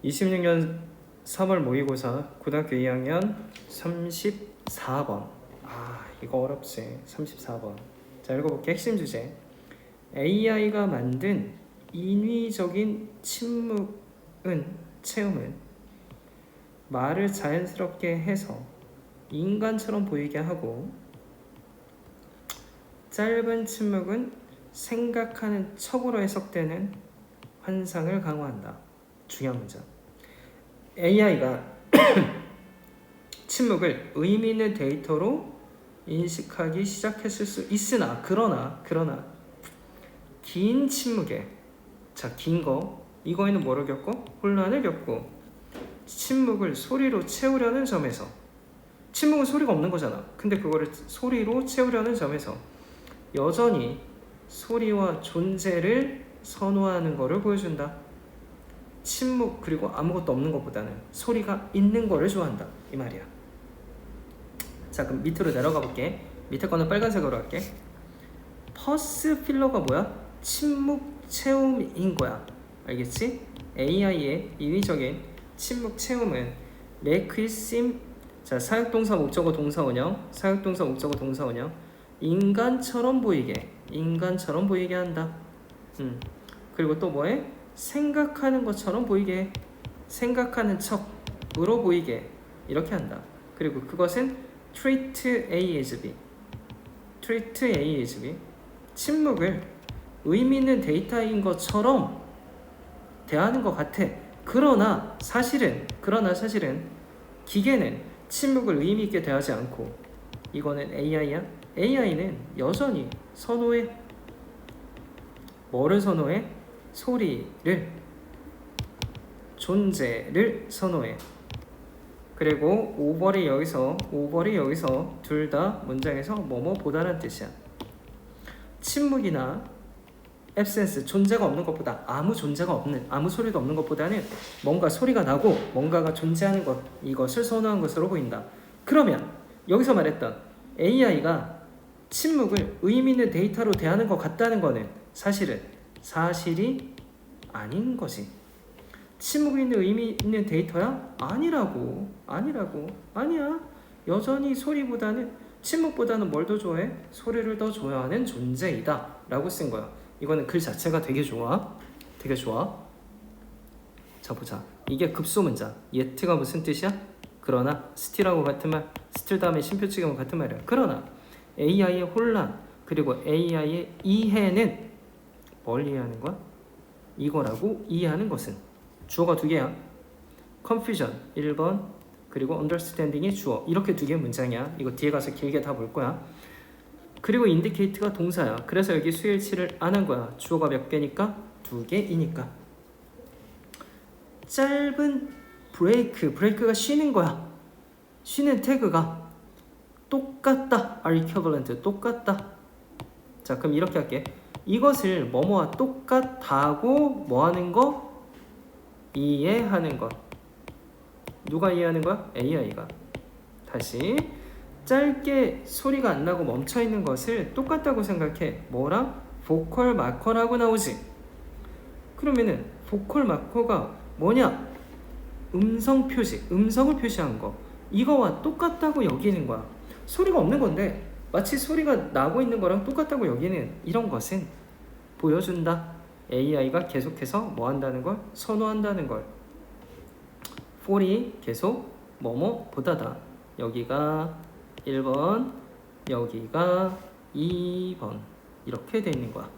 26년 3월 모의고사 고등학교 2학년 34번. 이거 어렵지. 34번. 자, 읽어볼게. 핵심 주제. AI가 만든 인위적인 체험은 말을 자연스럽게 해서 인간처럼 보이게 하고, 짧은 침묵은 생각하는 척으로 해석되는 환상을 강화한다. 중요한 문장. AI가 침묵을 의미 있는 데이터로 인식하기 시작했을 수 있으나 그러나 긴 침묵에, 자, 긴 거, 이거에는 뭐를 겪고? 혼란을 겪고, 침묵을 소리로 채우려는 점에서, 침묵은 소리가 없는 거잖아. 근데 그거를 소리로 채우려는 점에서 여전히 소리와 존재를 선호하는 거를 보여준다. 침묵 그리고 아무것도 없는 것보다는 소리가 있는 거를 좋아한다, 이 말이야. 자, 그럼 밑으로 내려가 볼게. 밑에 거는 빨간색으로 할게. 퍼스 필러가 뭐야? 침묵 체험인 거야. 알겠지? AI의 인위적인 침묵 체험은 make it seem, 자, 사역동사 목적어 동사 원형, 사역동사 목적어 동사 원형, 인간처럼 보이게 한다. 그리고 또 뭐해? 생각하는 것처럼 보이게 해. 생각하는 척으로 보이게, 이렇게 한다. 그리고 그것은 treat A as B, 침묵을 의미 있는 데이터인 것처럼 대하는 것 같아. 그러나 사실은 기계는 침묵을 의미 있게 대하지 않고, 이거는 AI야. AI는 여전히 선호해. 뭐를 선호해? 소리를, 존재를 선호해. 그리고 오버리 여기서 둘 다 문장에서 뭐뭐보다는 뜻이야. 침묵이나 absence, 존재가 없는 것보다, 아무 소리도 없는 것보다는 뭔가 소리가 나고 뭔가가 존재하는 것, 이것을 선호한 것으로 보인다. 그러면 여기서 말했던 AI가 침묵을 의미 있는 데이터로 대하는 것 같다는 거는 사실이 아닌 거지. 침묵이 있는 의미 있는 데이터야? 아니야. 여전히 침묵보다는 뭘 더 좋아해? 소리를 더 좋아하는 존재이다 라고 쓴 거야. 이거는 글 자체가 되게 좋아. 자, 보자. 이게 급소문자. yet가 무슨 뜻이야? 그러나, still하고 같은 말, still 다음에 심표치기하고 같은 말이야. 그러나 AI의 혼란 그리고 AI의 이해는 뭘 이해하는 거야? 이거라고 이해하는 것은, 주어가 두 개야. confusion 1번, 그리고 understanding이 주어. 이렇게 두 개의 문장이야. 이거 뒤에 가서 길게 다 볼 거야. 그리고 indicate가 동사야. 그래서 여기 수일치를 안 한 거야. 주어가 몇 개니까? 두 개이니까. 짧은 브레이크가 쉬는 거야. 쉬는 태그가 똑같다. are equivalent, 똑같다. 자, 그럼 이렇게 할게. 이것을 뭐뭐와 똑같다고 뭐하는 거? 이해하는 것. 누가 이해하는 거야? AI가. 다시, 짧게 소리가 안 나고 멈춰있는 것을 똑같다고 생각해. 뭐랑? 보컬 마커라고 나오지. 그러면은 보컬 마커가 뭐냐? 음성을 표시한 거, 이거와 똑같다고 여기는 거야. 소리가 없는 건데 마치 소리가 나고 있는 거랑 똑같다고 여기는, 이런 것은 보여준다. AI가 계속해서 뭐 한다는 걸? 선호한다는 걸. for이 계속 뭐뭐보다다. 여기가 1번, 여기가 2번, 이렇게 돼 있는 거야.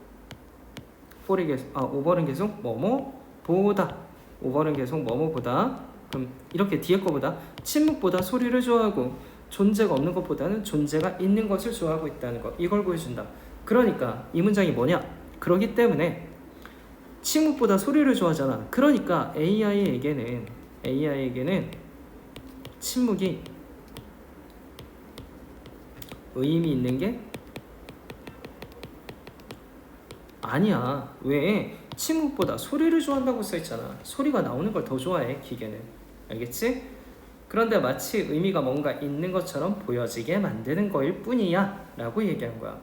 오버는 계속 뭐뭐보다, 그럼 이렇게 뒤에 거보다, 침묵보다 소리를 좋아하고 존재가 없는 것보다는 존재가 있는 것을 좋아하고 있다는 거, 이걸 보여준다. 그러니까 이 문장이 뭐냐? 그러기 때문에 침묵보다 소리를 좋아하잖아. 그러니까 AI에게는 침묵이 의미 있는 게 아니야. 왜? 침묵보다 소리를 좋아한다고 써있잖아. 소리가 나오는 걸 더 좋아해, 기계는. 알겠지? 그런데 마치 의미가 뭔가 있는 것처럼 보여지게 만드는 거일 뿐이야 라고 얘기한 거야.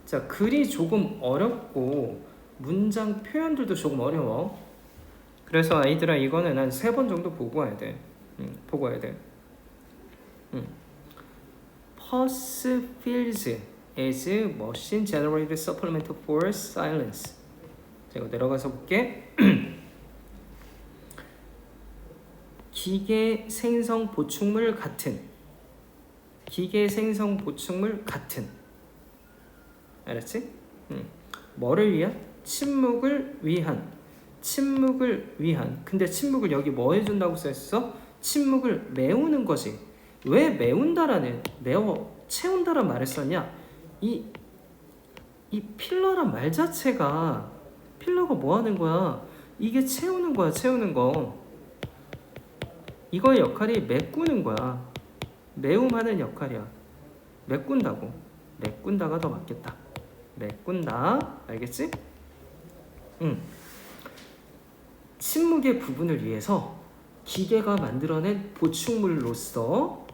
자, 글이 조금 어렵고 문장 표현들도 조금 어려워. 그래서 아이들아 이거는 한 3번 정도 보고 와야 돼. 보고 와야 돼. Pulse fills as machine generated supplement for silence. 제가 내려가서 볼게. 기계 생성 보충물 같은. 기계 생성 보충물 같은. 알았지? 뭐를 위한? 침묵을 위한. 침묵을 위한. 근데 침묵을 여기 뭐 해준다고 써있어? 침묵을 메우는 거지. 왜 메운다라는, 채운다란 말을 썼냐? 이 필러란 말 자체가, 필러가 뭐 하는 거야? 이게 채우는 거야, 채우는 거. 이거의 역할이 메꾸는 거야. 메움하는 역할이야. 메꾼다고. 메꾼다가 더 맞겠다. 메꾼다. 알겠지? 침묵의 부분을 위해서 기계가 만들어낸 보충물로서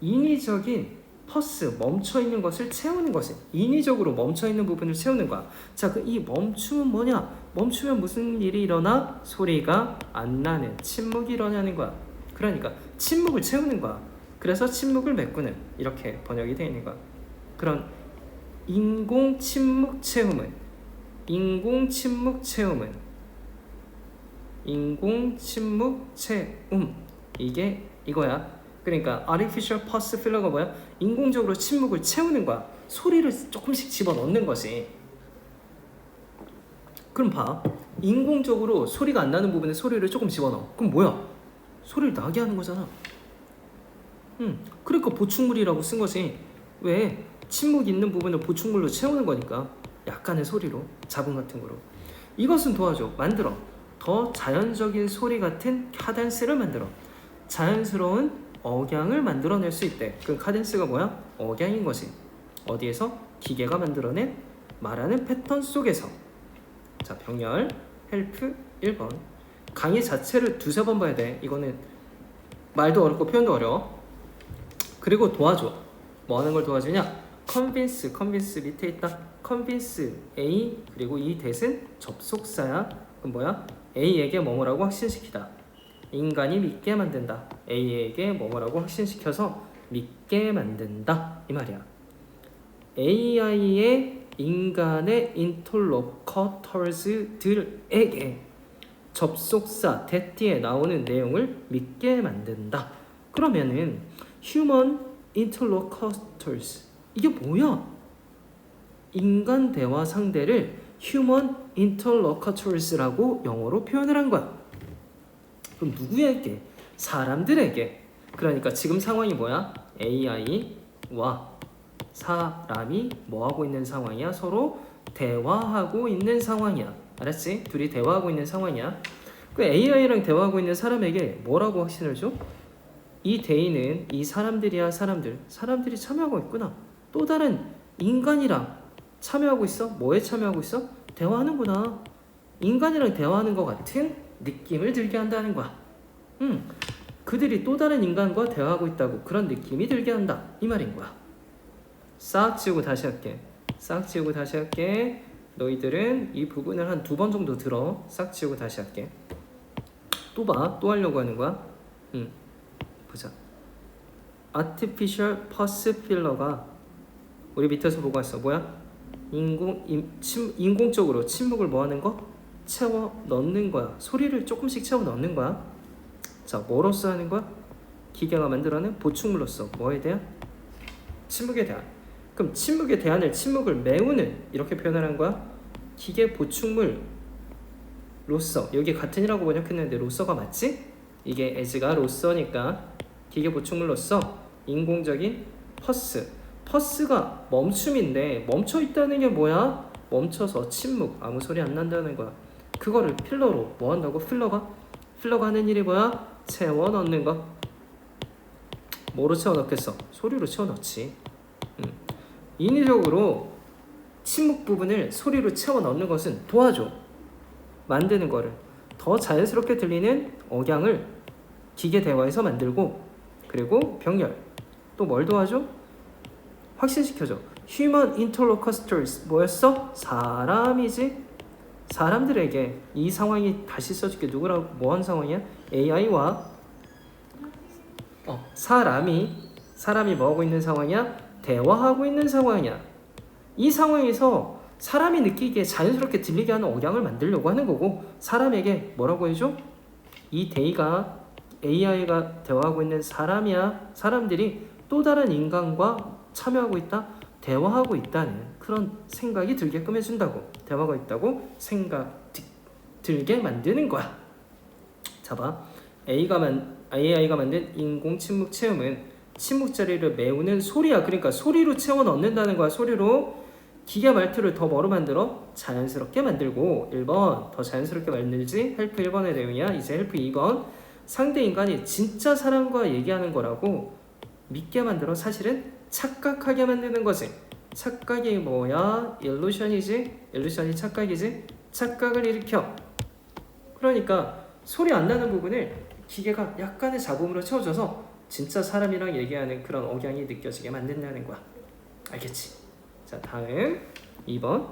인위적인 퍼스, 멈춰있는 것을 채우는 것이, 인위적으로 멈춰있는 부분을 채우는 거야. 자, 이 멈춤은 뭐냐? 멈추면 무슨 일이 일어나? 소리가 안 나는, 침묵이 일어나는 거야. 그러니까 침묵을 채우는 거야. 그래서 침묵을 메꾸는, 이렇게 번역이 되어 있는 거야. 그런 인공 침묵 채움은 이게 이거야. 그러니까 artificial pulse filler가 뭐야? 인공적으로 침묵을 채우는 거야. 소리를 조금씩 집어넣는 거지. 그럼 봐. 인공적으로 소리가 안 나는 부분에 소리를 조금 집어넣어. 그럼 뭐야? 소리를 나게 하는 거잖아. 그러니까 보충물이라고 쓴 거지. 왜? 침묵 있는 부분을 보충물로 채우는 거니까. 약간의 소리로, 잡음 같은 거로. 이것은 도와줘. 만들어. 더 자연적인 소리 같은 카덴스를 만들어. 자연스러운 억양을 만들어낼 수 있대. 그 카덴스가 뭐야? 억양인 거지. 어디에서? 기계가 만들어낸 말하는 패턴 속에서. 자, 병렬 헬프 1번. 강의 자체를 2-3번 봐야 돼. 이거는 말도 어렵고 표현도 어려워. 그리고 도와줘. 뭐 하는 걸 도와주냐? convince 밑에 있다. convince A, 그리고 이 that은 접속사야. 그럼 뭐야? A에게 뭐뭐라고 확신시키다. 인간이 믿게 만든다. A에게 뭐뭐라고 확신시켜서 믿게 만든다. 이 말이야. AI의 인간의 인터로커터즈들에게 접속사 that에 나오는 내용을 믿게 만든다. 그러면은 human interlocutors, 이게 뭐야? 인간 대화 상대를 human interlocutors라고 영어로 표현을 한 거야. 그럼 누구에게? 사람들에게. 그러니까 지금 상황이 뭐야? AI와 사람이 뭐하고 있는 상황이야? 서로 대화하고 있는 상황이야. 알았지? 둘이 대화하고 있는 상황이야. 그 AI랑 대화하고 있는 사람에게 뭐라고 확신을 줘? 이 대인은 이 사람들이야. 사람들이 참여하고 있구나. 또 다른 인간이랑 참여하고 있어? 뭐에 참여하고 있어? 대화하는구나. 인간이랑 대화하는 것 같은 느낌을 들게 한다는 거야. 그들이 또 다른 인간과 대화하고 있다고 그런 느낌이 들게 한다. 이 말인 거야. 싹 지우고 다시 할게. 너희들은 이 부분을 한 2번 정도 들어. 싹 지우고 다시 할게. 또 봐. 또 하려고 하는 거야. 보자. artificial pulse filler가 우리 밑에서 보고 왔어. 뭐야? 인공적으로 침묵을 뭐 하는 거? 채워 넣는 거야. 소리를 조금씩 채워 넣는 거야. 자, 뭐로써 하는 거야? 기계가 만들어낸 보충물로써. 뭐에 대한? 침묵에 대한. 그럼 침묵에 대한을 침묵을 메우는, 이렇게 표현하는 거야. 기계 보충물로써. 여기 같은이라고 번역했는데 로서가 맞지? 이게 as가 로서니까 기계 보충물로써 인공적인 퍼스가 멈춤인데 멈춰 있다는 게 뭐야? 멈춰서 침묵, 아무 소리 안 난다는 거야. 그거를 필러로 뭐 한다고? 필러가 하는 일이 뭐야? 채워 넣는 거. 뭐로 채워 넣겠어? 소리로 채워 넣지. 인위적으로 침묵 부분을 소리로 채워 넣는 것은 도와줘. 만드는 거를 더 자연스럽게 들리는 억양을 기계 대화에서 만들고, 그리고 병렬 또 뭘 도와줘? 확신시켜줘. Human interlocutors 뭐였어? 사람이지. 사람들에게 이 상황이 다시 써줄게. 누구라고 뭐한 상황이야? AI와 사람이 뭐하고 있는 상황이야? 대화하고 있는 상황이야. 이 상황에서 사람이 느끼기에 자연스럽게 들리게 하는 억양을 만들려고 하는 거고, 사람에게 뭐라고 해줘? 이 데이가 AI가 대화하고 있는 사람이야. 사람들이 또 다른 인간과 참여하고 있다, 대화하고 있다는 그런 생각이 들게끔 해준다고. 대화가 있다고 생각 들게 만드는 거야. 자 봐. AI가 만든 인공 침묵 체험은 침묵 자리를 메우는 소리야. 그러니까 소리로 채워 넣는다는 거야. 소리로. 기계 말투를 더 뭐로 만들어? 자연스럽게 만들고. 1번 더 자연스럽게 만들지. 헬프 1번의 내용이야. 이제 헬프 2번. 상대 인간이 진짜 사람과 얘기하는 거라고 믿게 만들어 사실은 착각하게 만드는 거지. 착각이 뭐야? 일루션이지. 일루션이 착각이지. 착각을 일으켜. 그러니까 소리 안 나는 부분을 기계가 약간의 잡음으로 채워줘서 진짜 사람이랑 얘기하는 그런 억양이 느껴지게 만든다는 거야. 알겠지? 자, 다음 2번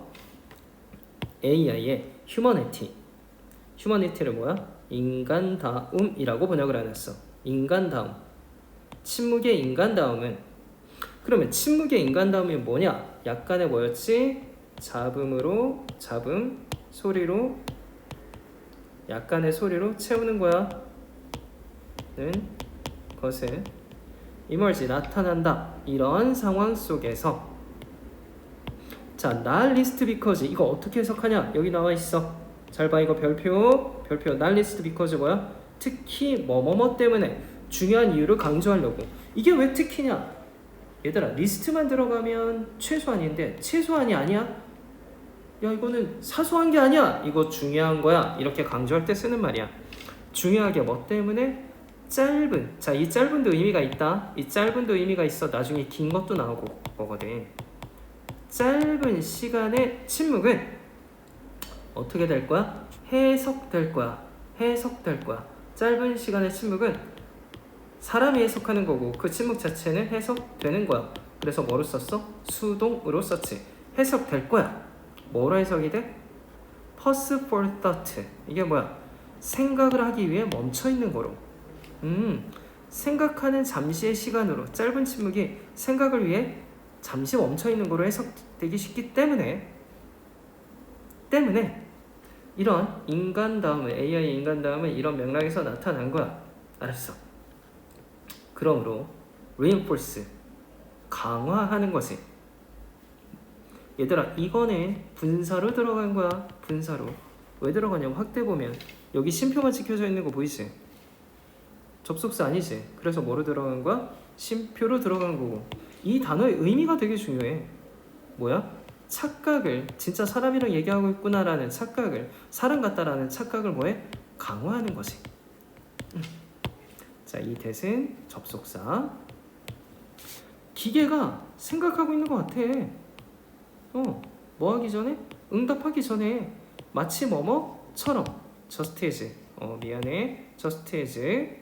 AI의 휴머니티. 휴머니티를 뭐야? 인간다움이라고 번역을 해놨어. 인간다움. 침묵의 인간다움은, 그러면 침묵의 인간다움이 뭐냐? 약간의 뭐였지? 잡음으로, 잡음, 소리로, 약간의 소리로 채우는 거야. 는 것을 이멀지 나타난다. 이런 상황 속에서, 자, null list because 이거 어떻게 해석하냐? 여기 나와 있어. 잘 봐. 이거 별표 null list because 뭐야? 특히 뭐뭐뭐 때문에 중요한 이유를 강조하려고. 이게 왜 특히냐? 얘들아, 리스트만 들어가면 최소한인데 최소한이 아니야? 야, 이거는 사소한 게 아니야. 이거 중요한 거야. 이렇게 강조할 때 쓰는 말이야. 중요하게 뭐 때문에? 짧은. 자, 이 짧은도 의미가 있다. 이 짧은도 의미가 있어. 나중에 긴 것도 나오고 거거든. 짧은 시간의 침묵은 어떻게 될 거야? 해석될 거야. 해석될 거야. 짧은 시간의 침묵은 사람이 해석하는 거고 그 침묵 자체는 해석되는 거야. 그래서 뭐로 썼어? 수동으로 썼지. 해석될 거야. 뭐로 해석이 돼? Pause for thought. 이게 뭐야? 생각을 하기 위해 멈춰있는 거로. 생각하는 잠시의 시간으로. 짧은 침묵이 생각을 위해 잠시 멈춰있는 거로 해석되기 쉽기 때문에 이런 인간다움은, AI 인간다움은 이런 맥락에서 나타난 거야. 알았어. 그러므로 reinforce, 강화하는 것이, 얘들아 이거는 분사로 들어간 거야. 분사로. 왜 들어가냐면 확대 보면 여기 심표만 찍혀져 있는 거 보이지? 접속사 아니지? 그래서 뭐로 들어간 거야? 심표로 들어간 거고. 이 단어의 의미가 되게 중요해. 뭐야? 착각을, 진짜 사람이랑 얘기하고 있구나라는 착각을, 사람 같다라는 착각을 뭐해? 강화하는 거지. 자, 이 대신 접속사. 기계가 생각하고 있는 것 같아. 뭐 하기 전에? 응답하기 전에 마치 뭐뭐처럼. just as. 미안해. just as.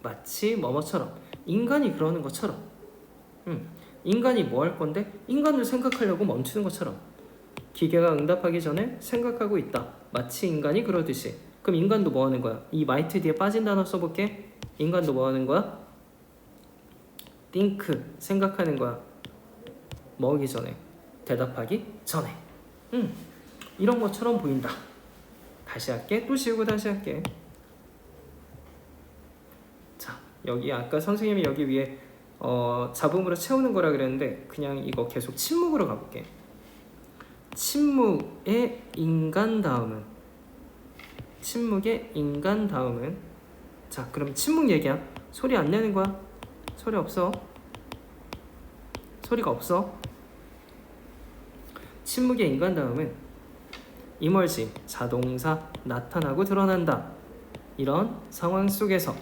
마치 뭐뭐처럼. 인간이 그러는 것처럼. 인간이 뭐 할 건데? 인간을 생각하려고 멈추는 것처럼. 기계가 응답하기 전에 생각하고 있다. 마치 인간이 그러듯이. 그럼 인간도 뭐 하는 거야? 이 might 뒤에 빠진 단어 써볼게. 인간도 뭐 하는 거야? think, 생각하는 거야. 뭐 하기 전에? 대답하기 전에. 이런 것처럼 보인다. 다시 할게. 또 지우고 다시 할게. 자, 여기 아까 선생님이 여기 위에 잡음으로 채우는 거라 그랬는데 그냥 이거 계속 침묵으로 가볼게. 침묵의 인간다움은, 침묵의 인간다움은, 자, 그럼 침묵 얘기야. 소리 안 내는 거야. 소리 없어. 소리가 없어. 침묵의 인간다움은 이멀지, 자동사, 나타나고 드러난다. 이런 상황 속에서,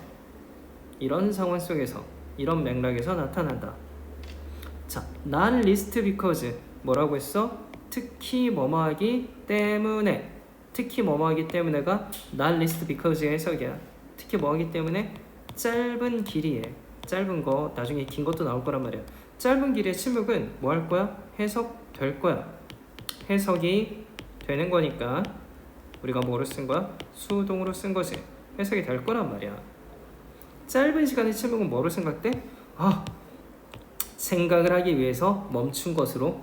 이런 맥락에서 나타난다. 자, not least because 뭐라고 했어? 특히 뭐뭐하기 때문에. 특히 뭐뭐하기 때문에가 not least because의 해석이야. 특히 뭐하기 때문에 짧은 길이에, 짧은 거 나중에 긴 것도 나올 거란 말이야. 짧은 길이의 침묵은 뭐 할 거야? 해석될 거야. 해석이 되는 거니까 우리가 뭐로 쓴 거야? 수동으로 쓴 거지. 해석이 될 거란 말이야. 짧은 시간의 침묵은 뭐로 생각돼? 생각을 하기 위해서 멈춘 것으로.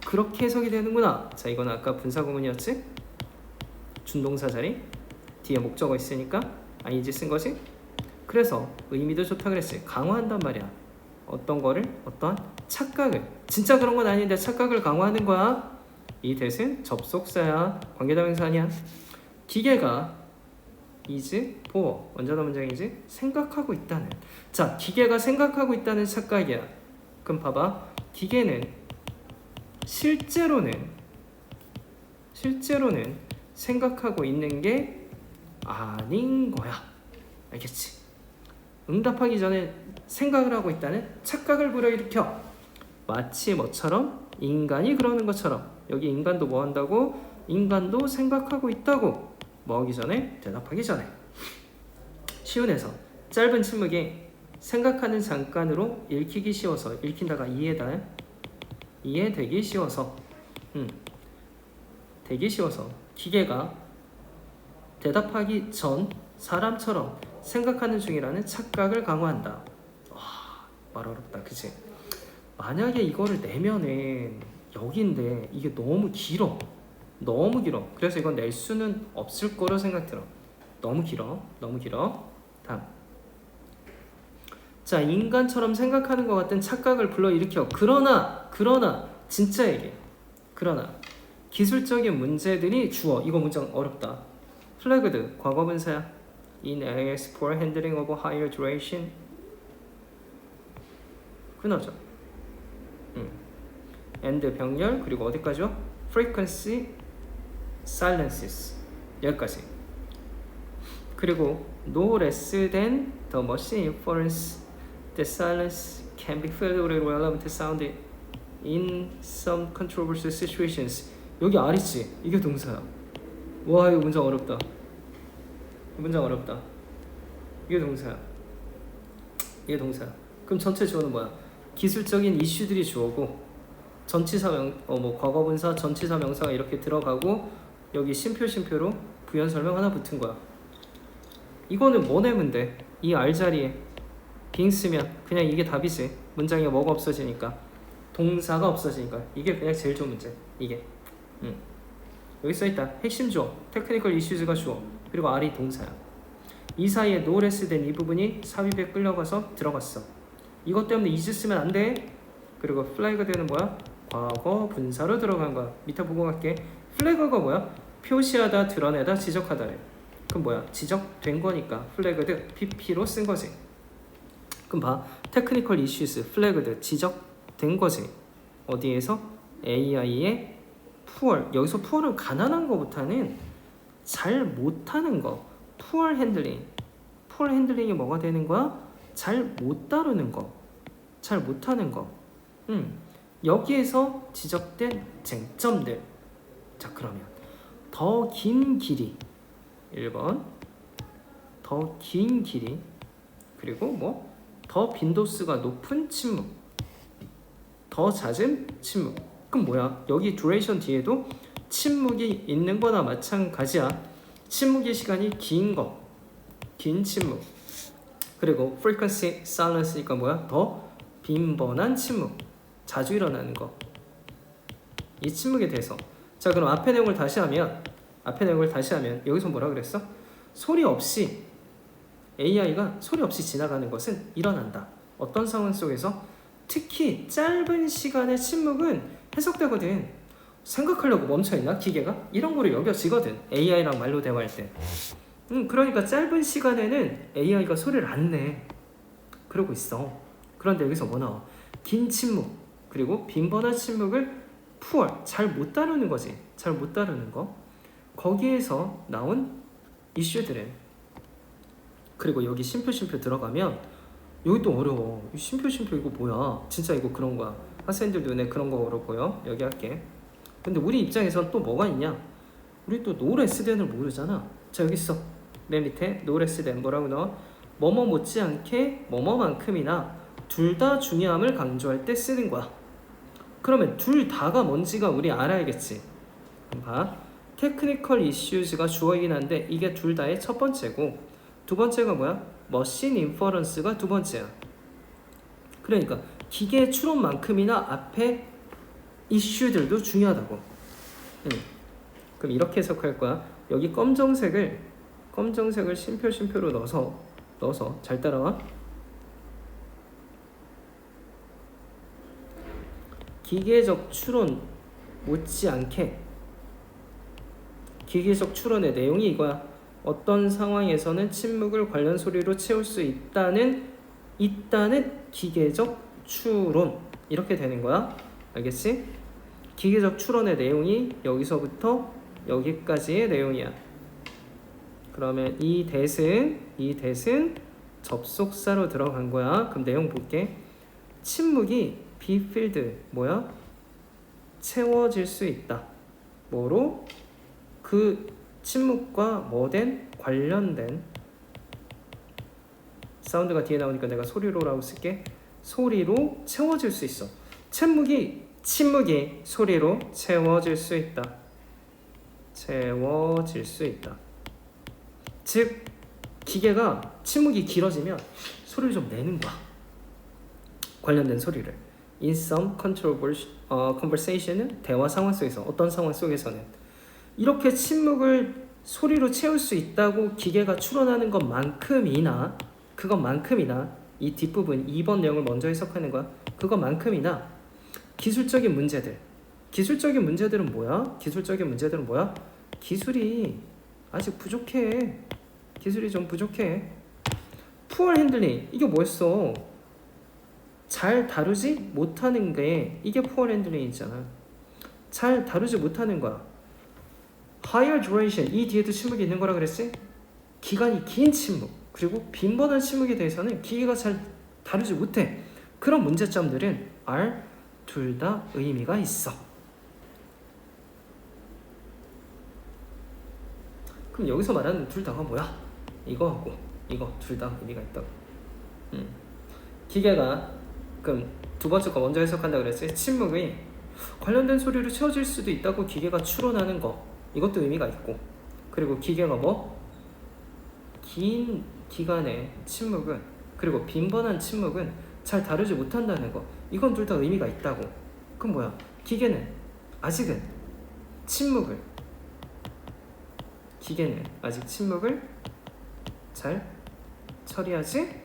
그렇게 해석이 되는구나. 자, 이건 아까 분사구문이었지? 준동사 자리 뒤에 목적어 있으니까 ing 쓴 거지? 그래서 의미도 좋다 그랬어요. 강화한단 말이야. 어떤 거를? 어떤 착각을. 진짜 그런 건 아닌데 착각을 강화하는 거야. 이 that은 접속사야. 관계대명사 아니야. 기계가 is for 원자도 문장이지 생각하고 있다는. 자, 기계가 생각하고 있다는 착각이야. 그럼 봐봐. 기계는 실제로는 생각하고 있는 게 아닌 거야. 알겠지? 응답하기 전에 생각을 하고 있다는 착각을 불러일으켜. 마치 뭐처럼? 인간이 그러는 것처럼. 여기 인간도 뭐 한다고? 인간도 생각하고 있다고. 뭐 하기 전에? 대답하기 전에. 쉬운 해석. 짧은 침묵이 생각하는 잠깐으로 읽히기 쉬워서. 읽힌다가 이해되기 쉬워서. 되기 쉬워서 기계가 대답하기 전 사람처럼 생각하는 중이라는 착각을 강화한다. 와, 말 어렵다, 그치? 만약에 이거를 내면은 여기인데 이게 너무 길어. 그래서 이건 낼 수는 없을 거로 생각 들어. 너무 길어. 다음. 자, 인간처럼 생각하는 것 같은 착각을 불러일으켜. 그러나 진짜 얘기해. 그러나 기술적인 문제들이 주어. 이거 문장 어렵다. flagged 과거분사야. in areas for handling of higher duration. 끊어져. and 병렬 그리고 어디까지요? frequency silences 여기까지. 그리고 no less than the machine inference the silence can be felt with relevant sound in some controversial situations. 여기 R이지. 이게 동사야. 와, 이거 문장 어렵다. 이게 동사야. 그럼 전체 주어는 뭐야? 기술적인 이슈들이 주어고 전치사 과거분사 전치사 명사가 이렇게 들어가고 여기 심표로 부연 설명 하나 붙은 거야. 이거는 뭐 내면 돼? 이 R 자리에 빙 쓰면 그냥 이게 답이지. 문장에 뭐가 없어지니까. 동사가 없어지니까. 이게 그냥 제일 좋은 문제. 이게. 여기 써있다. 핵심 주어. 테크니컬 이슈즈가 주어. 그리고 R이 동사야. 이 사이에 no less than 이 부분이 삽입에 끌려가서 들어갔어. 이것 때문에 is 쓰면 안 돼. 그리고 flaged는 뭐야? 과거 분사로 들어간 거야. 밑에 보고 갈게. flag가 뭐야? 표시하다, 드러내다, 지적하다래. 그럼 뭐야? 지적된 거니까 flagged pp로 쓴 거지. 그럼 봐. technical issues flagged 지적된 거지. 어디에서? AI의 poor. 여기서 poor은 가난한 거보다는 잘 못하는 거. poor handling이 뭐가 되는 거야? 잘 못 다루는 거. 잘 못하는 거. 여기에서 지적된 쟁점들. 자, 그러면 더 긴 길이 1번 더 긴 길이 그리고 더 빈도수가 높은 침묵 더 잦은 침묵. 그럼 뭐야? 여기 duration 뒤에도 침묵이 있는 거나 마찬가지야. 침묵의 시간이 긴 침묵. 그리고 frequency silence니까 뭐야? 더 빈번한 침묵. 자주 일어나는 거. 이 침묵에 대해서. 자, 그럼 앞에 내용을 다시 하면 여기서 뭐라 그랬어? 소리 없이 AI가 소리 없이 지나가는 것은 일어난다. 어떤 상황 속에서? 특히 짧은 시간의 침묵은 해석되거든. 생각하려고 멈춰있나? 기계가? 이런 거를 여겨지거든. AI랑 말로 대화할 때. 그러니까 짧은 시간에는 AI가 소리를 안 내. 그러고 있어. 그런데 여기서 뭐 나와? 긴 침묵 그리고 빈번한 침묵을 poor 잘 못 다루는 거지. 잘 못 다루는 거. 거기에서 나온 이슈들은 그리고 여기 심표 들어가면 여기 또 어려워. 심표 이거 뭐야? 진짜 이거 그런 거야. 학생들 눈에 그런 거 어려워 보여? 여기 할게. 근데 우리 입장에선 또 뭐가 있냐? 우리 또 no less than을 모르잖아. 자, 여기 있어. 맨 밑에 no less than 뭐라고 넣어? 뭐뭐 못지않게 뭐뭐만큼이나 둘 다 중요함을 강조할 때 쓰는 거야. 그러면 둘 다가 뭔지가 우리 알아야겠지. 그럼 봐. 테크니컬 이슈즈가 주어이긴 한데 이게 둘 다의 첫 번째고 두 번째가 뭐야? 머신 인퍼런스가 두 번째야. 그러니까 기계 추론만큼이나 앞에 이슈들도 중요하다고. 그럼 이렇게 해석할 거야. 여기 검정색을 심표로 넣어서 잘 따라와. 기계적 추론 못지않게 기계적 추론의 내용이 이거야. 어떤 상황에서는 침묵을 관련 소리로 채울 수 있다는 기계적 추론 이렇게 되는 거야. 알겠지? 기계적 추론의 내용이 여기서부터 여기까지의 내용이야. 그러면 이 대은 접속사로 들어간 거야. 그럼 내용 볼게. 침묵이 be filled 뭐야? 채워질 수 있다. 뭐로? 그 침묵과 뭐된 관련된 사운드가 뒤에 나오니까 내가 소리로라고 쓸게. 소리로 채워질 수 있어. 침묵이 소리로 채워질 수 있다. 채워질 수 있다. 즉 기계가 침묵이 길어지면 소리를 좀 내는 거야. 관련된 소리를. In some conversation은 대화 상황 속에서 어떤 상황 속에서는 이렇게 침묵을 소리로 채울 수 있다고 기계가 추론하는 것만큼이나 이 뒷부분 2번 내용을 먼저 해석하는 거야. 그것만큼이나 기술적인 문제들은 뭐야? 기술이 아직 부족해. 기술이 좀 부족해. Poor handling 이게 뭐였어? 잘 다루지 못하는 게 이게 poor handling이잖아. 잘 다루지 못하는 거야. Higher duration 이 뒤에도 침묵이 있는 거라 그랬지? 기간이 긴 침묵 그리고 빈번한 침묵에 대해서는 기계가 잘 다루지 못해. 그런 문제점들은 are 둘 다 의미가 있어. 그럼 여기서 말하는 둘 다가 뭐야? 이거하고 이거 둘 다 의미가 있다고. 기계가 그럼 두 번째 거 먼저 해석한다 그랬지? 침묵이 관련된 소리로 채워질 수도 있다고 기계가 추론하는 거 이것도 의미가 있고 그리고 기계가 뭐? 긴 기간의 침묵은 그리고 빈번한 침묵은 잘 다루지 못한다는 거 이건 둘 다 의미가 있다고. 그럼 뭐야? 기계는 아직 침묵을 잘 처리하지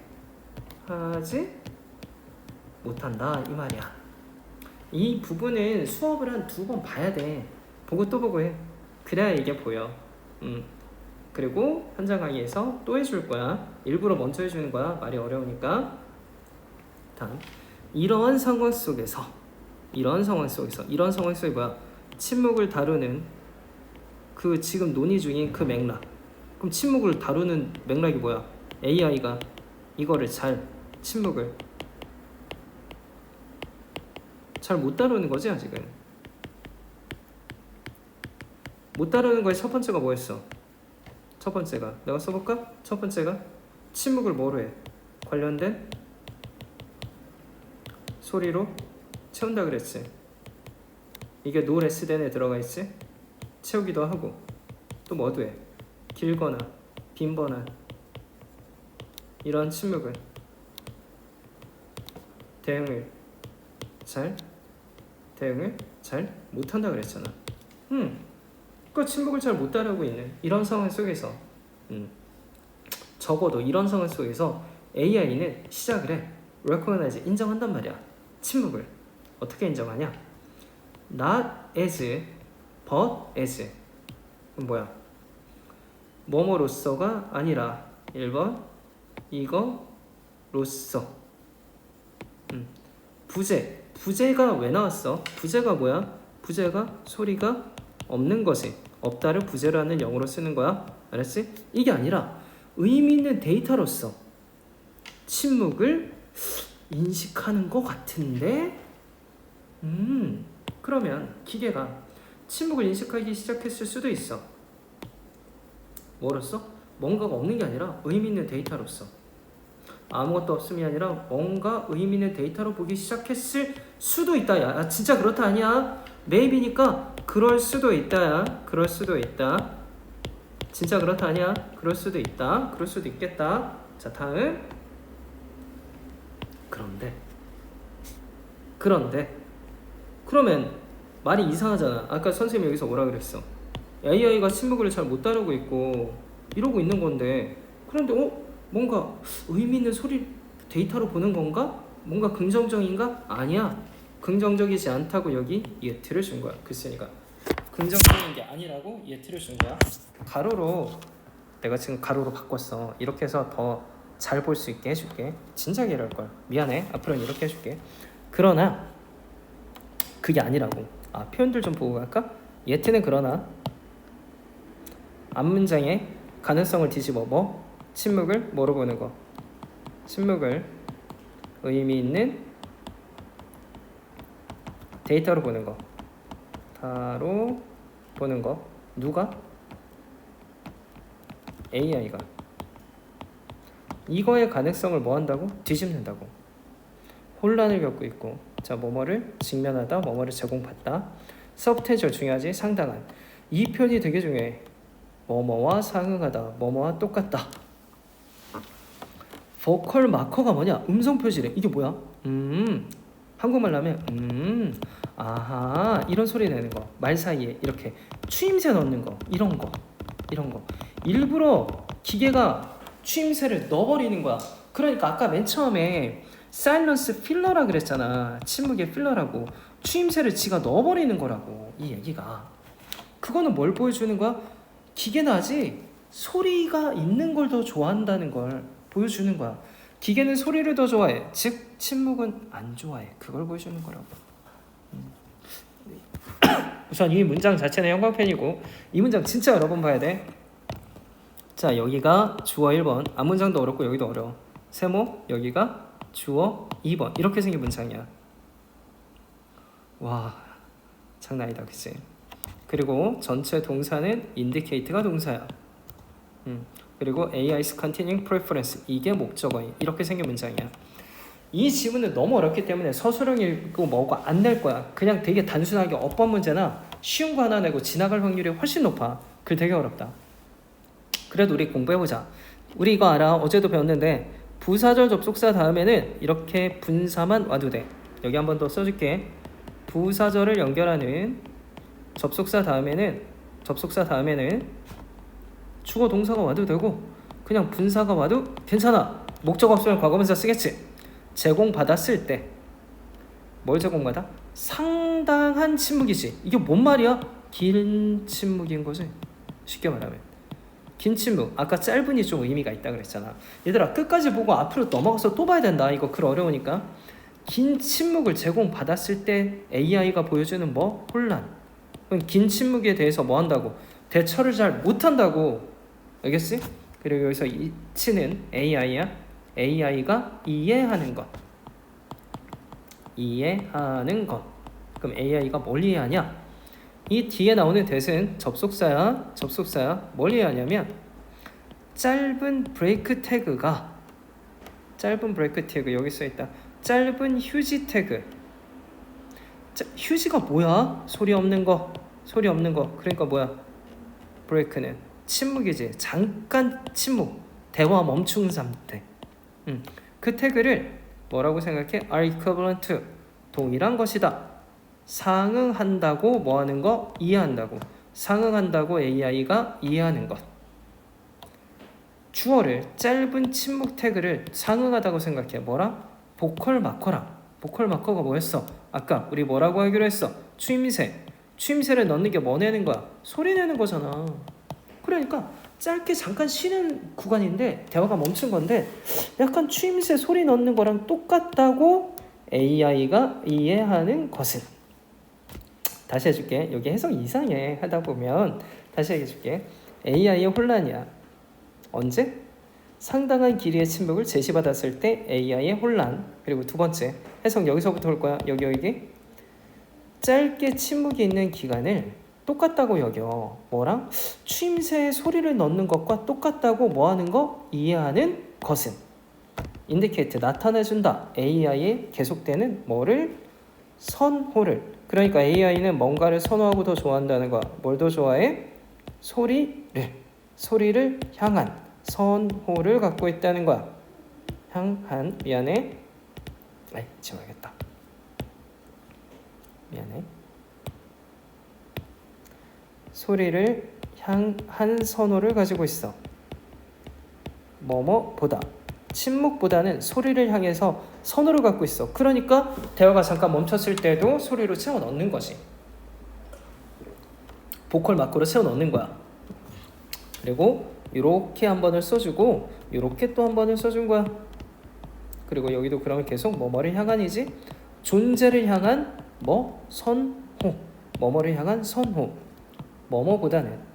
못한다 이 말이야. 이 부분은 수업을 한 2번 봐야 돼. 보고 또 보고 해. 그래야 이게 보여. 그리고 현장 강의에서 또 해줄 거야. 일부러 먼저 해주는 거야. 말이 어려우니까. 다음 이런 상황 속에서 뭐야? 침묵을 다루는 그 지금 논의 중인 그 맥락. 그럼 침묵을 다루는 맥락이 뭐야? AI가 이거를 침묵을 잘 못 다루는 거지 아직은. 못 다루는 거의 첫 번째가 뭐였어? 첫 번째가 내가 써볼까? 첫 번째가 침묵을 뭐로 해? 관련된 소리로 채운다 그랬지. 이게 no less than에 들어가 있지. 채우기도 하고 또 뭐도 해? 길거나 빈번한 이런 침묵은 대응을 잘 못한다 그랬잖아. 그 침묵을 잘 못 따르고 있는 이런 상황 속에서 적어도 이런 상황 속에서 AI는 시작을 해. recognize 인정한단 말이야. 침묵을 어떻게 인정하냐? not as but as 뭐야? 뭐뭐로서가 아니라 1번 이거로서. 부재가 왜 나왔어? 부재가 뭐야? 부재가 소리가 없는 것이 없다를 부재라는 영어로 쓰는 거야. 알았지? 이게 아니라 의미 있는 데이터로서 침묵을 인식하는 것 같은데 그러면 기계가 침묵을 인식하기 시작했을 수도 있어. 뭐로써? 뭔가가 없는 게 아니라 의미 있는 데이터로서. 아무것도 없음이 아니라 뭔가 의미 있는 데이터로 보기 시작했을 수도 있다. 야, 진짜 그렇다 아니야? maybe니까 그럴 수도 있다. 야. 그럴 수도 있다. 진짜 그렇다 아니야? 그럴 수도 있다. 그럴 수도 있겠다. 자, 다음. 그런데 그러면 말이 이상하잖아. 아까 선생님이 여기서 뭐라 그랬어? AI가 침묵을 잘 못 따르고 있고 이러고 있는 건데, 그런데 뭔가 의미 있는 소리 데이터로 보는 건가? 뭔가 긍정적인가? 아니야. 긍정적이지 않다고 여기 예트를 준 거야. 글쓰니까 긍정적인 게 아니라고 예트를 준 거야. 가로로 내가 지금 가로로 바꿨어. 이렇게 해서 더 잘 볼 수 있게 해줄게. 진작에 이럴 걸. 미안해. 앞으로는 이렇게 해줄게. 그러나 그게 아니라고. 표현들 좀 보고 갈까? 예트는 그러나 앞문장의 가능성을 뒤집어 침묵을 뭐로 보는 거? 침묵을 의미 있는 데이터로 보는 거. 다로 보는 거. 누가? AI가. 이거의 가능성을 뭐 한다고? 뒤집는다고. 혼란을 겪고 있고, 자, 뭐뭐를 직면하다, 뭐뭐를 제공받다. 서브텐셜 중요하지? 상당한. 이 표현이 되게 중요해. 뭐뭐와 상응하다, 뭐뭐와 똑같다. 보컬 마커가 뭐냐? 음성 표시래. 이게 뭐야? 한국말로 하면 아하, 이런 소리 내는 거. 말 사이에 이렇게 추임새 넣는 거. 이런 거. 일부러 기계가 추임새를 넣어버리는 거야. 그러니까 아까 맨 처음에 사일런스 필러라 그랬잖아. 침묵의 필러라고. 추임새를 지가 넣어버리는 거라고. 이 얘기가. 그거는 뭘 보여주는 거야? 기계는 아직 소리가 있는 걸 더 좋아한다는 걸 보여주는 거야. 기계는 소리를 더 좋아해. 즉 침묵은 안 좋아해. 그걸 보여주는 거라고. 우선 이 문장 자체는 형광펜이고, 이 문장 진짜 여러 번 봐야 돼. 자, 여기가 주어 1번. 앞문장도 어렵고 여기도 어려워. 세모, 여기가 주어 2번. 이렇게 생긴 문장이야. 와, 장난 아니다, 그치? 그리고 전체 동사는 indicate가 동사야. 그리고 AI's continuing preference, 이게 목적어인. 이렇게 생긴 문장이야. 이 지문은 너무 어렵기 때문에 서술형 읽고 뭐고 안 낼 거야. 그냥 되게 단순하게 어법 문제나 쉬운 거 하나 내고 지나갈 확률이 훨씬 높아. 그 되게 어렵다. 그래도 우리 공부해보자. 우리 이거 알아. 어제도 배웠는데 부사절 접속사 다음에는 이렇게 분사만 와도 돼. 여기 한 번 더 써줄게. 부사절을 연결하는 접속사 다음에는 주어 동사가 와도 되고 그냥 분사가 와도 괜찮아. 목적 없으면 과거분사 쓰겠지. 제공받았을 때 뭘 제공받아? 상당한 침묵이지. 이게 뭔 말이야? 긴 침묵인 거지. 쉽게 말하면 긴 침묵. 아까 짧은이 좀 의미가 있다 그랬잖아. 얘들아, 끝까지 보고 앞으로 넘어가서 또 봐야 된다. 이거 글 어려우니까. 긴 침묵을 제공받았을 때 AI가 보여주는 뭐? 혼란. 그럼 긴 침묵에 대해서 뭐 한다고? 대처를 잘 못한다고. 알겠지? 그리고 여기서 이치는 AI야. AI가 이해하는 것. 그럼 AI가 뭘 이해하냐? 이 뒤에 나오는 that은 접속사야. 뭘 이해하냐면 짧은 브레이크 태그가 여기 써있다. 짧은 휴지 태그. 휴지가 뭐야? 소리 없는 거. 그러니까 뭐야? 브레이크는 침묵이지. 잠깐 침묵. 대화 멈춘 상태. 그 태그를 뭐라고 생각해? are equivalent to, 동일한 것이다. 상응한다고 뭐 하는 거? 이해한다고. 상응한다고 AI가 이해하는 것. 주어를 짧은 침묵 태그를 상응하다고 생각해. 뭐라? 보컬 마커랑. 보컬 마커가 뭐였어? 아까 우리 뭐라고 하기로 했어? 추임새를 넣는 게 뭐 내는 거야? 소리 내는 거잖아. 그러니까 짧게 잠깐 쉬는 구간인데 대화가 멈춘 건데 약간 추임새 소리 넣는 거랑 똑같다고 AI가 이해하는 것은. 다시 해줄게. 여기 해석 이상해. 하다 보면 다시 해줄게. AI의 혼란이야. 언제? 상당한 길이의 침묵을 제시받았을 때 AI의 혼란. 그리고 두 번째 해석 여기서부터 올 거야. 여기 짧게 침묵이 있는 기간을 똑같다고 여겨. 뭐랑? 추임새에 소리를 넣는 것과 똑같다고 뭐 하는 거? 이해하는 것은. indicate 나타내준다. AI에 계속되는 뭐를? 선호를. 그러니까 AI는 뭔가를 선호하고 더 좋아한다는 거야. 뭘 더 좋아해? 소리를 향한 선호를 갖고 있다는 거야. 향한 미안해. 지워야겠다. 미안해. 소리를 향한 선호를 가지고 있어. 뭐뭐보다. 침묵보다는 소리를 향해서 선호를 갖고 있어. 그러니까 대화가 잠깐 멈췄을 때도 소리로 채워 넣는 거지. 보컬 마크로 채워 넣는 거야. 그리고 이렇게 한 번을 써주고 이렇게 또 한 번을 써준 거야. 그리고 여기도 그러면 계속 뭐뭐를 향한이지. 존재를 향한 뭐? 선호. 뭐뭐를 향한 선호. 뭐뭐보다는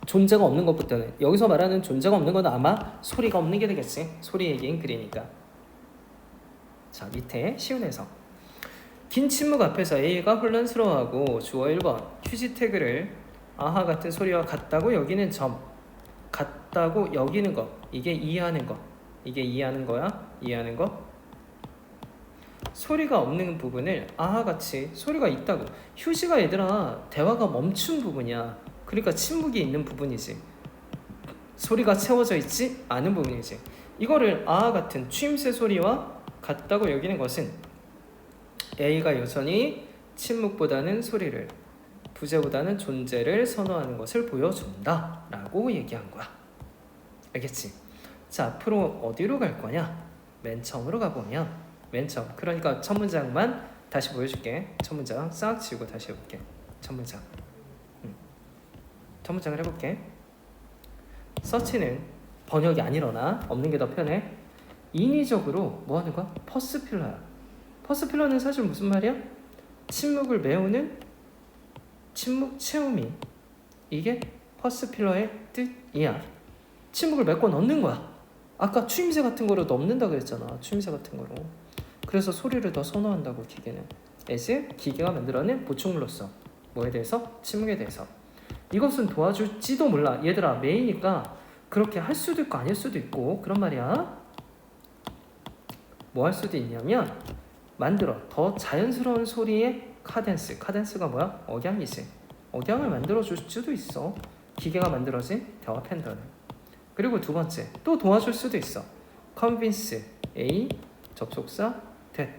존재가 없는 것보다는. 여기서 말하는 존재가 없는 건 아마 소리가 없는 게 되겠지. 소리 얘기인 글이니까. 자, 밑에 쉬운 해석. 긴 침묵 앞에서 A가 혼란스러워하고 주어 1번 휴지 태그를 아하 같은 소리와 같다고 여기는 점. 같다고 여기는 것. 이게 이해하는 것. 이게 이해하는 거야. 이해하는 거. 소리가 없는 부분을 아하같이 소리가 있다고. 휴지가 얘들아 대화가 멈춘 부분이야. 그러니까 침묵이 있는 부분이지. 소리가 채워져 있지 않은 부분이지. 이거를 아하 같은 추임새 소리와 같다고 여기는 것은 A가 여전히 침묵보다는 소리를, 부재보다는 존재를 선호하는 것을 보여준다 라고 얘기한 거야. 알겠지? 자, 앞으로 어디로 갈 거냐? 맨 처음으로 가보면 맨 처음. 그러니까 첫 문장만 다시 보여줄게. 첫 문장 싹 지우고 다시 해볼게. 첫 문장. 첫 문장을 해볼게. 서치는 번역이 아니러나 없는 게 더 편해. 인위적으로 뭐 하는 거야? 퍼스필러야. 퍼스필러는 사실 무슨 말이야? 침묵을 메우는 침묵 채우미. 이게 퍼스필러의 뜻이야. 침묵을 메꿔 넣는 거야. 아까 추임새 같은 거로 넣는다 그랬잖아. 추임새 같은 거로. 그래서 소리를 더 선호한다고 기계는. as 기계가 만들어낸 보충물로서 뭐에 대해서? 침묵에 대해서. 이것은 도와줄지도 몰라. 얘들아 메이니까 그렇게 할 수도 있고 아닐 수도 있고 그런 말이야. 뭐 할 수도 있냐면 만들어 더 자연스러운 소리의 카덴스. 카덴스가 뭐야? 억양이지. 억양을 만들어줄 수도 있어. 기계가 만들어진 대화 팬더는. 그리고 두 번째 또 도와줄 수도 있어. convince A 접속사 that.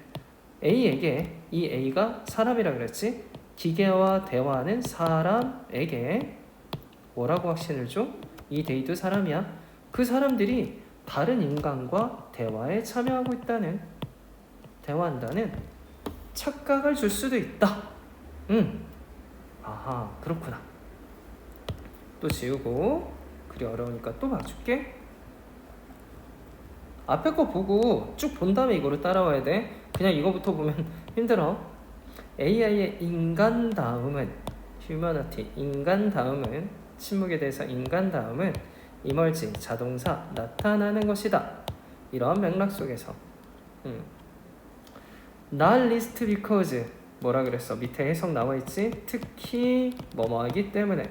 A에게 이 A가 사람이라 그랬지. 기계와 대화하는 사람에게 뭐라고 확신을 줘? 이 데이도 사람이야. 그 사람들이 다른 인간과 대화에 참여하고 있다는, 대화한다는 착각을 줄 수도 있다. 아하, 그렇구나. 또 지우고. 글이 어려우니까 또 봐줄게. 앞에 거 보고 쭉 본 다음에 이거를 따라와야 돼. 그냥 이거부터 보면 힘들어. AI의 인간 다음은 humanity. 인간 다음은 침묵에 대해서 인간 다음은 emerge 자동사 나타나는 것이다. 이러한 맥락 속에서 not least because 뭐라 그랬어? 밑에 해석 나와 있지? 특히 뭐뭐하기 때문에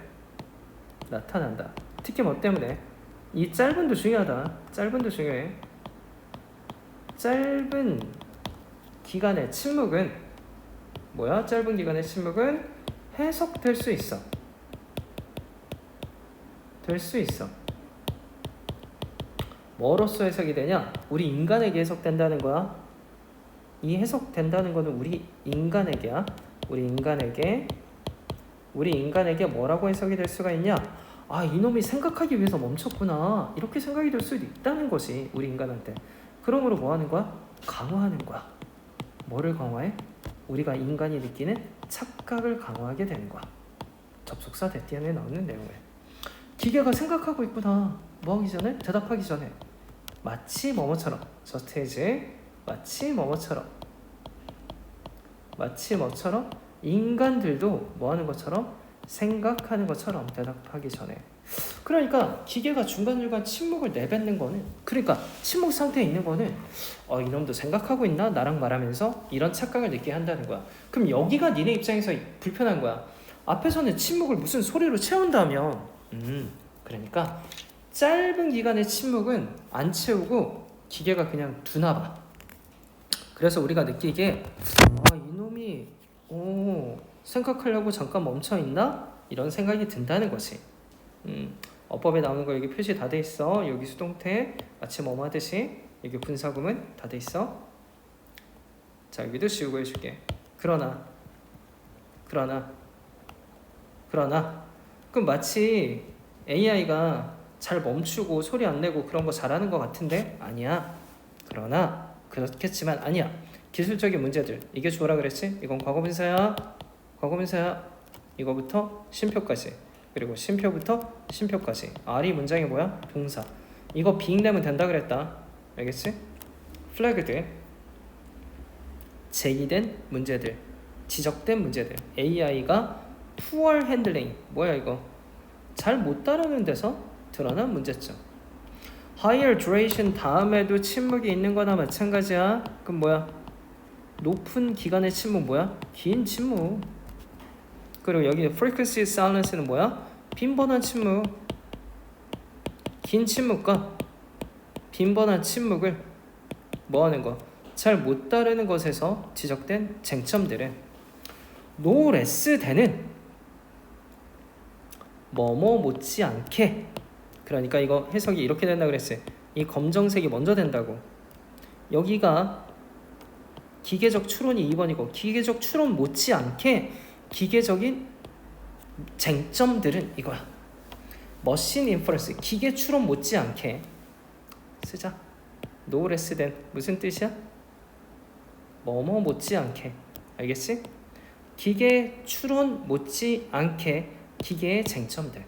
나타난다. 특히 뭐 때문에? 이 짧은도 중요하다. 짧은도 중요해. 짧은 기간의 침묵은 뭐야? 짧은 기간의 침묵은 해석될 수 있어. 될 수 있어. 뭐로써 해석이 되냐? 우리 인간에게 해석된다는 거야. 이 해석된다는 거는 우리 인간에게야. 우리 인간에게 뭐라고 해석이 될 수가 있냐? 아, 이놈이 생각하기 위해서 멈췄구나. 이렇게 생각이 될 수도 있다는 것이 우리 인간한테. 그러므로 뭐 하는 거야? 강화하는 거야. 뭐를 강화해? 우리가 인간이 느끼는 착각을 강화하게 되는 거야. 접속사 대티안에 나오는 내용을. 기계가 생각하고 있구나. 뭐 하기 전에? 대답하기 전에. 마치 뭐뭐처럼. just as 마치 뭐뭐처럼. 마치 뭐처럼 인간들도 뭐 하는 것처럼? 생각하는 것처럼 대답하기 전에. 그러니까 기계가 중간중간 침묵을 내뱉는 거는, 그러니까 침묵 상태에 있는 거는 이놈도 생각하고 있나? 나랑 말하면서 이런 착각을 느끼게 한다는 거야. 그럼 여기가 니네 입장에서 불편한 거야. 앞에서는 침묵을 무슨 소리로 채운다면 그러니까 짧은 기간의 침묵은 안 채우고 기계가 그냥 두나 봐. 그래서 우리가 느끼기에 이놈이 생각하려고 잠깐 멈춰있나? 이런 생각이 든다는 것이. 어법에 나오는 거 여기 표시 다 돼 있어. 여기 수동태 마치 뭐뭐 하듯이 여기 분사구문 다 돼 있어. 자, 여기도 씌우고 해줄게. 그러나 그럼 마치 AI가 잘 멈추고 소리 안 내고 그런 거 잘하는 것 같은데 아니야. 그러나 그렇겠지만 아니야. 기술적인 문제들 이게 주어라 그랬지? 이건 과거분사야. 이거부터 쉼표까지, 그리고 쉼표부터 쉼표까지. R이 문장이 뭐야? 동사. 이거 빙 내면 된다 그랬다. 알겠지? 플래그드 제기된 문제들, 지적된 문제들. AI가 poor handling 뭐야 이거? 잘 못 다루는 데서 드러난 문제점. higher duration 다음에도 침묵이 있는 거나 마찬가지야. 그럼 뭐야? 높은 기간의 침묵 뭐야? 긴 침묵. 그리고 여기 frequency silence는 뭐야? 빈번한 침묵. 긴 침묵과 빈번한 침묵을 뭐 하는 거? 잘 못 다루는 것에서 지적된 쟁점들은 no less than은 뭐뭐 못지않게. 그러니까 이거 해석이 이렇게 된다 그랬어요. 이 검정색이 먼저 된다고. 여기가 기계적 추론이 2번이고 기계적 추론 못지않게 기계적인 쟁점들은 이거야. 머신 인퍼런스 기계 추론 못지않게 쓰자. no less than 무슨 뜻이야? 뭐뭐 못지않게. 알겠지? 기계 추론 못지않게 기계의 쟁점들.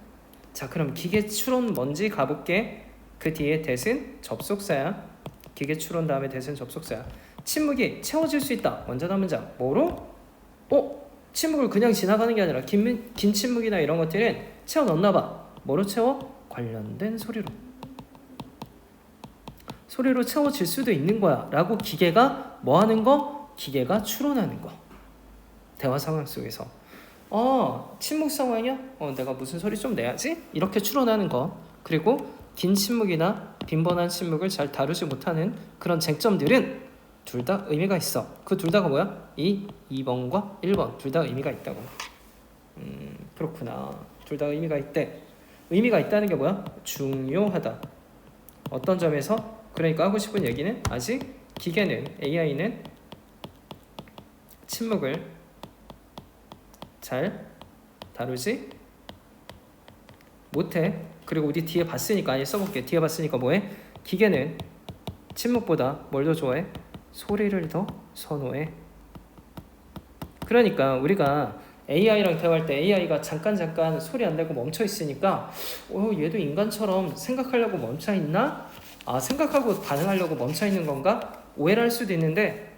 자, 그럼 기계 추론 뭔지 가볼게. 그 뒤에 대신 접속사야. 기계 추론 다음에 대신 접속사야. 침묵이 채워질 수 있다. 원자단 문장 뭐로? 침묵을 그냥 지나가는 게 아니라 긴 침묵이나 이런 것들은 채워 넣나 봐. 뭐로 채워? 관련된 소리로. 소리로 채워질 수도 있는 거야 라고 기계가 뭐 하는 거? 기계가 추론하는 거. 대화 상황 속에서 침묵 상황이야? 내가 무슨 소리 좀 내야지? 이렇게 추론하는 거. 그리고 긴 침묵이나 빈번한 침묵을 잘 다루지 못하는 그런 쟁점들은 둘 다 의미가 있어. 그 둘 다가 뭐야? 2번과 1번 둘 다 의미가 있다고. 그렇구나. 둘 다 의미가 있대. 의미가 있다는 게 뭐야? 중요하다. 어떤 점에서? 그러니까 하고 싶은 얘기는 아직 기계는 AI는 침묵을 잘 다루지 못해. 그리고 우리 뒤에 봤으니까 아예 써볼게. 뒤에 봤으니까 뭐해? 기계는 침묵보다 뭘 더 좋아해? 소리를 더 선호해. 그러니까 우리가 AI랑 대화할 때 AI가 잠깐 소리 안 내고 멈춰 있으니까 얘도 인간처럼 생각하려고 멈춰 있나? 생각하고 반응하려고 멈춰 있는 건가? 오해를 할 수도 있는데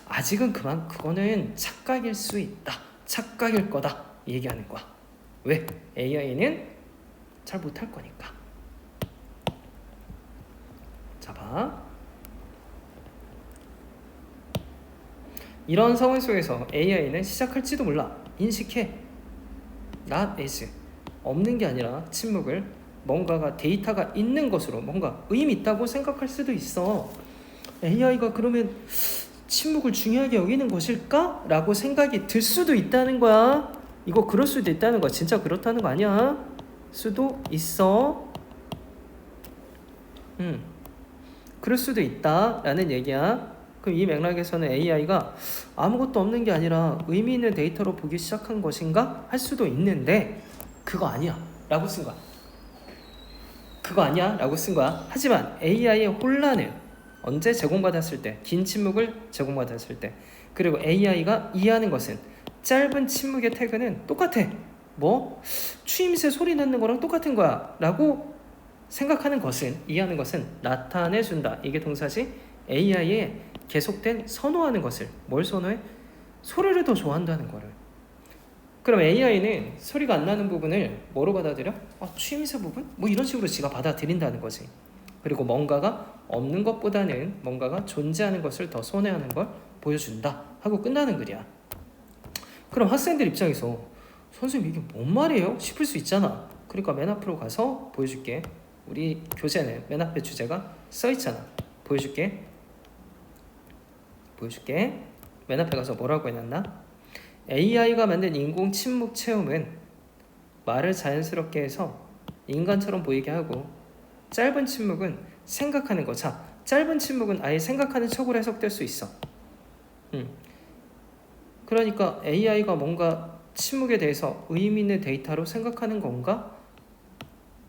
아직은 그거는 착각일 수 있다. 착각일 거다. 얘기하는 거야. 왜? AI는 잘 못할 거니까. 자, 봐. 이런 상황 속에서 AI는 시작할지도 몰라. 인식해. not as. 없는 게 아니라 침묵을 뭔가가 데이터가 있는 것으로 뭔가 의미 있다고 생각할 수도 있어. AI가 그러면 침묵을 중요하게 여기는 것일까? 라고 생각이 들 수도 있다는 거야. 이거 그럴 수도 있다는 거야. 진짜 그렇다는 거 아니야. 수도 있어. 그럴 수도 있다라는 얘기야. 그럼 이 맥락에서는 AI가 아무것도 없는 게 아니라 의미 있는 데이터로 보기 시작한 것인가? 할 수도 있는데 그거 아니야 라고 쓴 거야. 그거 아니야 라고 쓴 거야. 하지만 AI의 혼란은 언제 제공받았을 때? 긴 침묵을 제공받았을 때. 그리고 AI가 이해하는 것은 짧은 침묵의 태그는 똑같아. 뭐? 추임새 소리 넣는 거랑 똑같은 거야 라고 생각하는 것은, 이해하는 것은 나타내준다. 이게 동사지. AI의 계속된 선호하는 것을. 뭘 선호해? 소리를 더 좋아한다는 거를. 그럼 AI는 소리가 안 나는 부분을 뭐로 받아들여? 추임새 부분? 뭐 이런 식으로 지가 받아들인다는 거지. 그리고 뭔가가 없는 것보다는 뭔가가 존재하는 것을 더 선호하는 걸 보여준다 하고 끝나는 글이야. 그럼 학생들 입장에서 선생님 이게 뭔 말이에요? 싶을 수 있잖아. 그러니까 맨 앞으로 가서 보여줄게. 우리 교재는 맨 앞에 주제가 써있잖아. 보여줄게. 맨 앞에 가서 뭐라고 해놨나? AI가 만든 인공 침묵 체험은 말을 자연스럽게 해서 인간처럼 보이게 하고, 짧은 침묵은 생각하는 거. 자, 짧은 침묵은 아예 생각하는 척으로 해석될 수 있어. 그러니까 AI가 뭔가 침묵에 대해서 의미 있는 데이터로 생각하는 건가?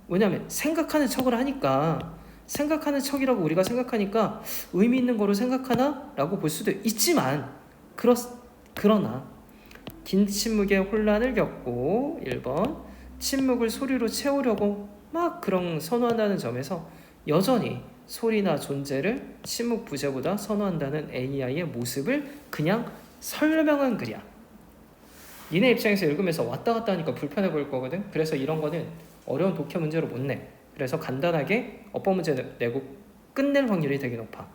왜냐면 생각하는 척을 하니까, 생각하는 척이라고 우리가 생각하니까 의미 있는 거로 생각하나? 라고 볼 수도 있지만, 그러나 긴 침묵에 혼란을 겪고 1번 침묵을 소리로 채우려고 막 그런 선호한다는 점에서 여전히 소리나 존재를 침묵 부재보다 선호한다는 AI의 모습을 그냥 설명한 글이야. 니네 입장에서 읽으면서 왔다 갔다 하니까 불편해 보일 거거든. 그래서 이런 거는 어려운 독해 문제로 못 내. 그래서 간단하게 어법 문제 내고 끝낼 확률이 되게 높아.